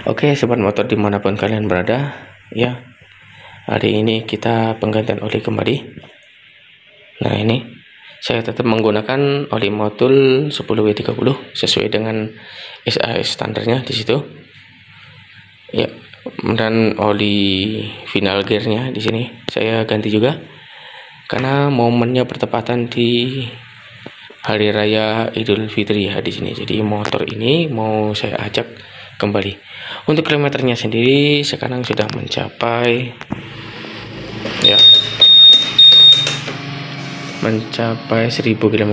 Oke, sobat motor dimanapun kalian berada, ya, hari ini kita penggantian oli kembali. Nah, ini saya tetap menggunakan oli Motul 10W30 sesuai dengan SAS standarnya di situ. Ya, dan oli final gearnya di sini saya ganti juga karena momennya bertepatan di Hari Raya Idul Fitri ya di sini. Jadi motor ini mau saya ajak kembali. Untuk kilometernya sendiri sekarang sudah mencapai 1000 km.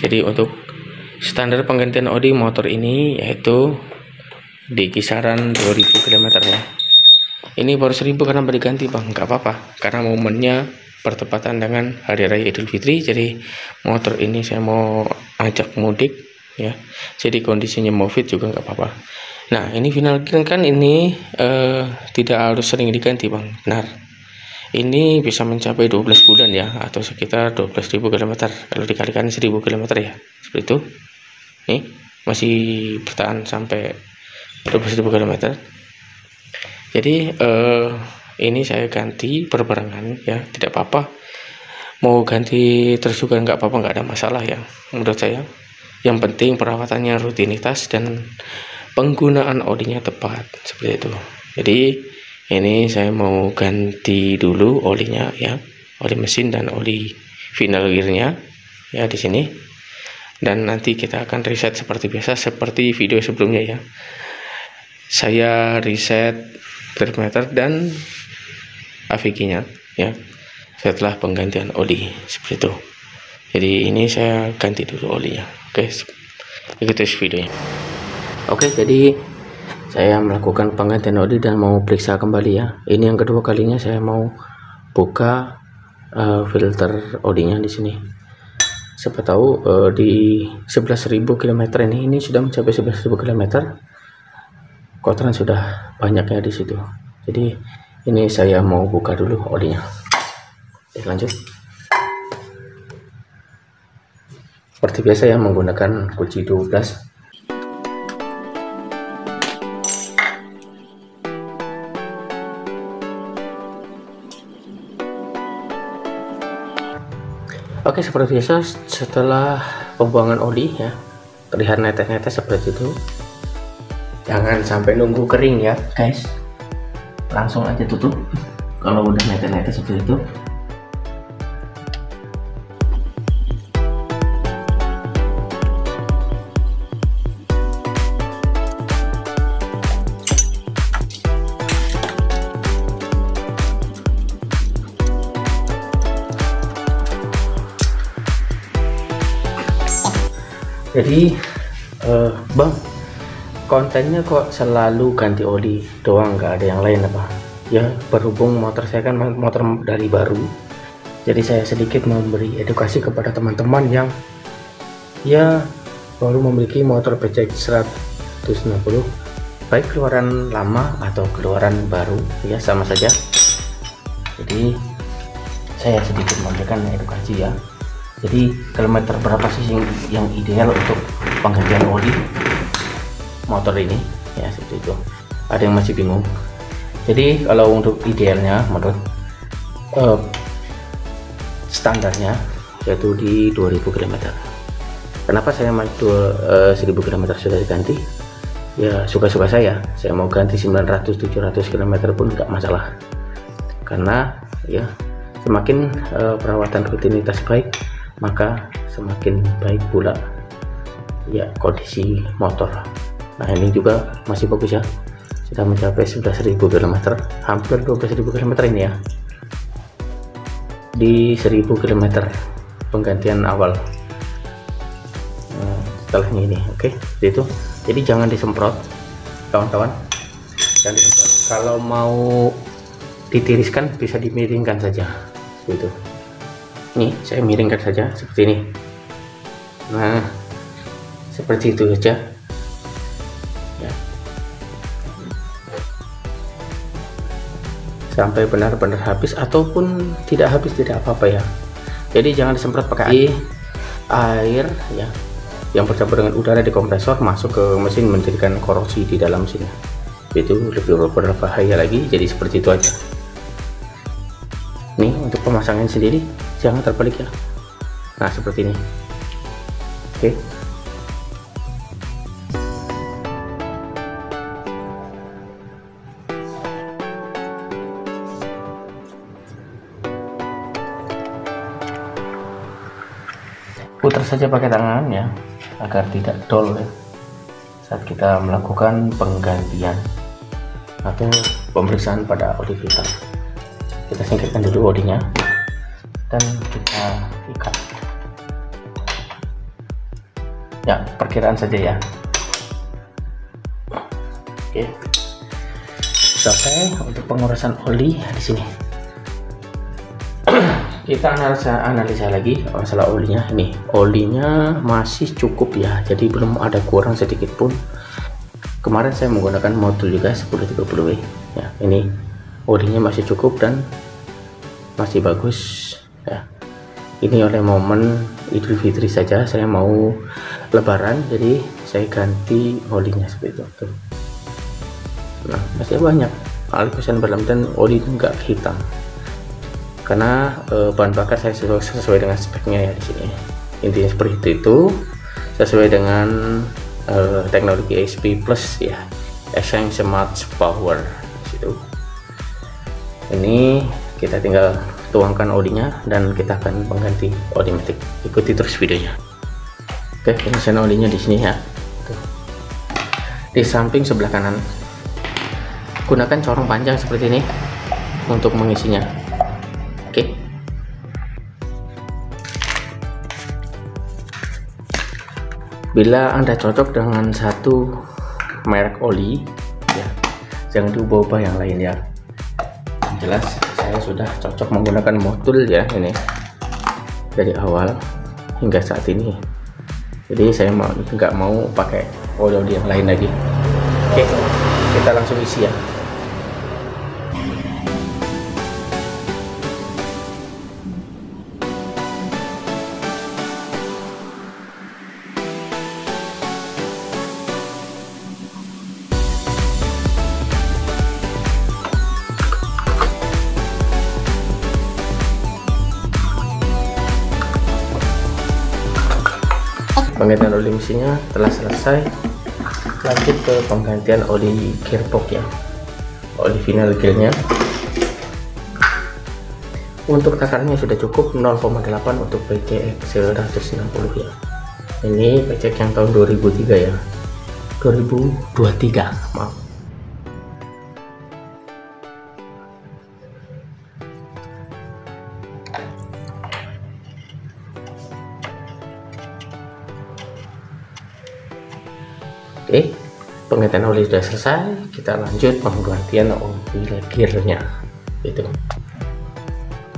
Jadi untuk standar penggantian oli motor ini yaitu di kisaran 2000 km ya. Ini baru 1000 karena baru diganti bang, nggak apa-apa karena momennya bertepatan dengan Hari Raya Idul Fitri. Jadi motor ini saya mau ajak mudik ya, jadi kondisinya mau fit juga nggak apa-apa. Nah, ini final gear kan ini tidak harus sering diganti bang, benar. Ini bisa mencapai 12 bulan ya, atau sekitar 12.000 km kalau dikalikan 1000 km ya, seperti itu. Nih masih bertahan sampai 12.000 km. Jadi ini saya ganti berbarengan ya, tidak apa-apa. Mau ganti terus juga nggak apa-apa, nggak ada masalah ya menurut saya. Yang penting perawatannya rutinitas dan penggunaan olinya tepat, seperti itu. Jadi ini saya mau ganti dulu olinya ya, oli mesin dan oli final gearnya ya di sini. Dan nanti kita akan reset seperti biasa, seperti video sebelumnya ya. Saya reset trip meter dan AVG-nya ya setelah penggantian oli, seperti itu. Jadi ini saya ganti dulu olinya. Oke, ikuti videonya. Oke, jadi saya melakukan penggantian oli dan mau periksa kembali ya. Ini yang kedua kalinya saya mau buka filter olinya di sini. Siapa tahu di 11.000 km ini sudah mencapai 11.000 km. Kotoran sudah banyak ya di situ. Jadi ini saya mau buka dulu olinya. Oke, lanjut. Seperti biasa ya, menggunakan kunci 12. Oke, seperti biasa setelah pembuangan oli ya, terlihat netes-netes seperti itu. Jangan sampai nunggu kering ya guys, langsung aja tutup kalau udah netes-netes seperti itu. Jadi bang, kontennya kok selalu ganti oli doang, nggak ada yang lain apa ya? Berhubung motor saya kan motor dari baru, jadi saya sedikit memberi edukasi kepada teman-teman yang ya baru memiliki motor PCX 160, baik keluaran lama atau keluaran baru ya sama saja. Jadi saya sedikit memberikan edukasi ya. Jadi kilometer berapa sih yang ideal untuk penggantian oli motor ini ya, seperti itu. Ada yang masih bingung. Jadi kalau untuk idealnya menurut standarnya yaitu di 2000 km. Kenapa saya mau 1000 km sudah diganti? Ya suka-suka saya mau ganti 900-700 km pun nggak masalah. Karena ya semakin perawatan rutinitas baik, maka semakin baik pula ya kondisi motor. Nah, ini juga masih bagus ya, sudah mencapai 11.000 km, hampir 12.000 km ini ya di 1000 km penggantian awal. Nah, setelahnya ini oke, itu. Jadi jangan disemprot kawan-kawan, jangan disemprot. Kalau mau ditiriskan bisa dimiringkan saja seperti itu. Nih saya miringkan saja seperti ini. Nah, seperti itu saja ya, sampai benar-benar habis ataupun tidak habis tidak apa-apa ya. Jadi jangan disemprot pakai air ya, yang bercampur dengan udara di kompresor masuk ke mesin menjadikan korosi di dalam sini. itu lebih berbahaya lagi. Jadi seperti itu aja. Nih untuk pemasangan sendiri jangan terbalik ya. Nah seperti ini. Oke. Putar saja pakai tangan ya, agar tidak dol ya, saat kita melakukan penggantian atau pemeriksaan pada oli filter. Kita singkirkan dulu olinya dan kita ikat ya, perkiraan saja ya. Oke, selesai untuk pengurasan oli di sini. Kita analisa lagi masalah olinya. Ini olinya masih cukup ya, jadi belum ada kurang sedikit pun. Kemarin saya menggunakan modul juga 1030W ya, ini olinya masih cukup dan masih bagus ya. Ini oleh momen Idul Fitri saja, saya mau lebaran jadi saya ganti olinya seperti itu. Nah masih banyak alkosan berlem dan oli itu enggak hitam karena bahan bakar saya sesuai dengan speknya ya di sini. Intinya seperti itu, sesuai dengan teknologi SP Plus ya, Essence Smart Power situ. Ini kita tinggal tuangkan olinya dan kita akan mengganti oli matic. Ikuti terus videonya. Oke, pengisian olinya di sini ya. Tuh. Di samping sebelah kanan. Gunakan corong panjang seperti ini untuk mengisinya. Oke. Bila Anda cocok dengan satu merek oli ya, jangan diubah-ubah yang lain ya. Yang jelas saya sudah cocok menggunakan modul ya ini dari awal hingga saat ini. Jadi saya nggak mau pakai oli yang lain lagi. Oke, kita langsung isi ya. Penggantian oli mesinnya telah selesai. Lanjut ke penggantian oli gearbox ya, oli final gearnya. Untuk takarannya sudah cukup 0,8 untuk PCX 160 ya. Ini PCX yang tahun 2003 ya, 2023 maaf. Oke, penggantian oli sudah selesai. Kita lanjut penggantian oli gearnya itu.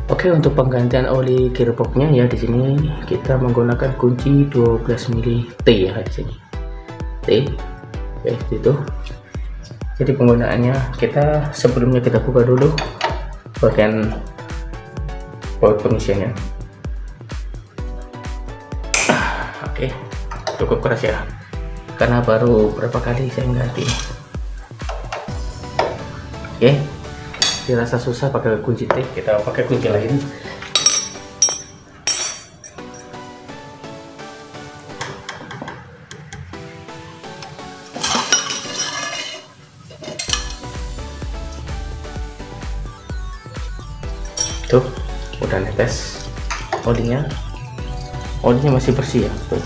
Oke, untuk penggantian oli gearboxnya ya di sini kita menggunakan kunci 12 mili T ya di sini. T. Oke, itu. Jadi penggunaannya kita sebelumnya kita buka dulu bagian baut pengisiannya. Oke, cukup keras ya, karena baru berapa kali saya ganti. Oke, dirasa susah pakai kunci T, kita pakai kunci lain. Tuh, udah netes olinya masih bersih ya tuh.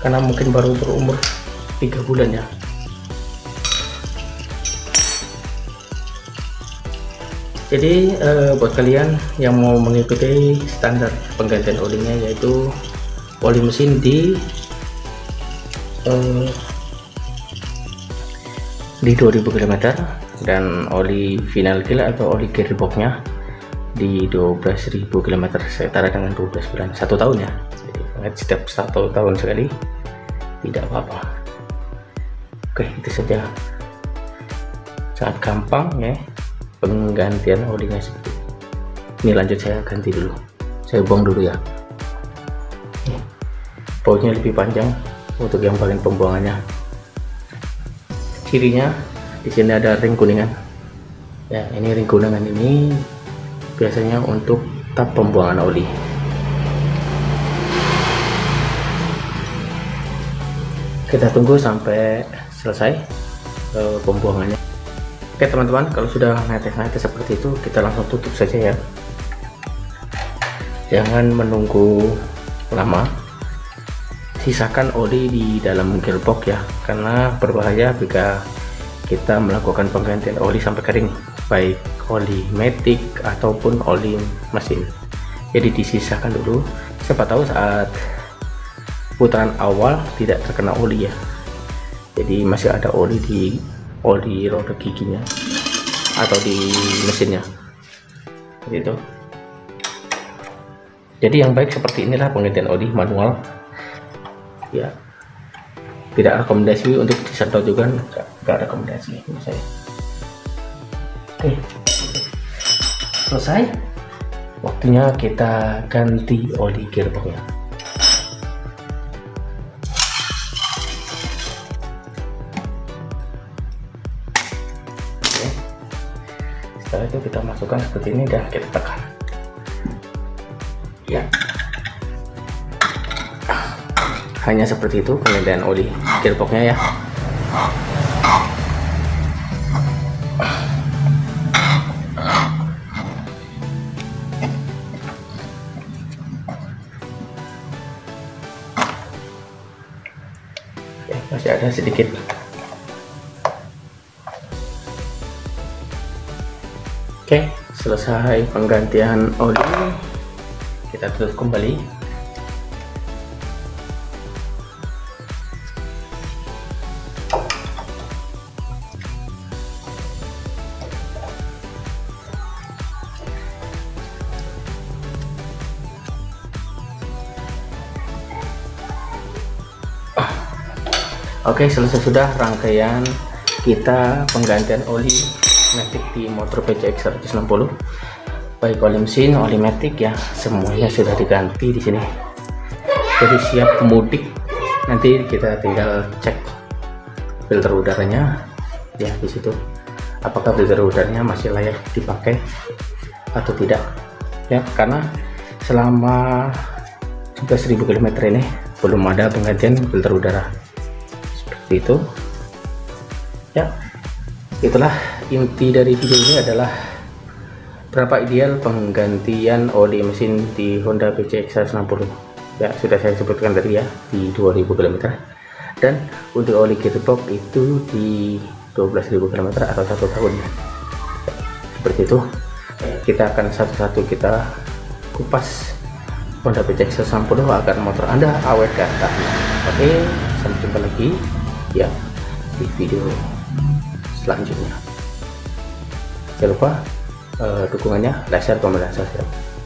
Karena mungkin baru berumur 3 bulan ya. Jadi buat kalian yang mau mengikuti standar penggantian olinya, yaitu oli mesin di 2000 km dan oli final gear atau oli gearboxnya di 12.000 km setara dengan 12 bulan, 1 tahun ya. Jadi setiap 1 tahun sekali, tidak apa-apa. Oke, itu saja, sangat gampang ya penggantian olinya seperti ini. Lanjut saya ganti dulu, saya buang dulu ya. Bautnya lebih panjang untuk yang bagian pembuangannya. Cirinya di sini ada ring kuningan. Ya, ini ring kuningan ini biasanya untuk tap pembuangan oli. Kita tunggu sampai selesai pembuangannya. Oke teman-teman, kalau sudah netes-netes seperti itu, kita langsung tutup saja ya. Jangan menunggu lama. Sisakan oli di dalam gearbox ya, karena berbahaya jika kita melakukan penggantian oli sampai kering, baik oli matic ataupun oli mesin. Jadi disisakan dulu, siapa tahu saat putaran awal tidak terkena oli ya, jadi masih ada oli di roda giginya atau di mesinnya gitu. Jadi yang baik seperti inilah penggantian oli manual ya. Tidak rekomendasi untuk disedot juga, enggak rekomendasi menurut saya. Oke, selesai. Waktunya kita ganti oli gearboxnya. Oke. Setelah itu kita masukkan seperti ini dan kita tekan. Ya. Hanya seperti itu penggantian oli gearboxnya ya. Ya, masih ada sedikit. Oke, selesai penggantian oli. Kita tutup kembali. Oke, selesai sudah rangkaian kita penggantian oli matic di motor PCX 160. Baik oli mesin, oli matic ya, semuanya sudah diganti di sini. Jadi siap mudik. Nanti kita tinggal cek filter udaranya ya di situ. Apakah filter udaranya masih layak dipakai atau tidak? Ya, karena selama 11.000 km ini belum ada penggantian filter udara. Itu ya, itulah inti dari video ini adalah berapa ideal penggantian oli mesin di Honda PCX 160 ya. Sudah saya sebutkan tadi ya, di 2000 km, dan untuk oli gearbox itu di 12.000 km atau 1 tahun ya. Seperti itu, kita akan satu-satu kita kupas Honda PCX 160 agar motor Anda awet ganteng. Oke, sampai jumpa lagi ya di video selanjutnya. Jangan lupa dukungannya, like, share, komen, dan subscribe.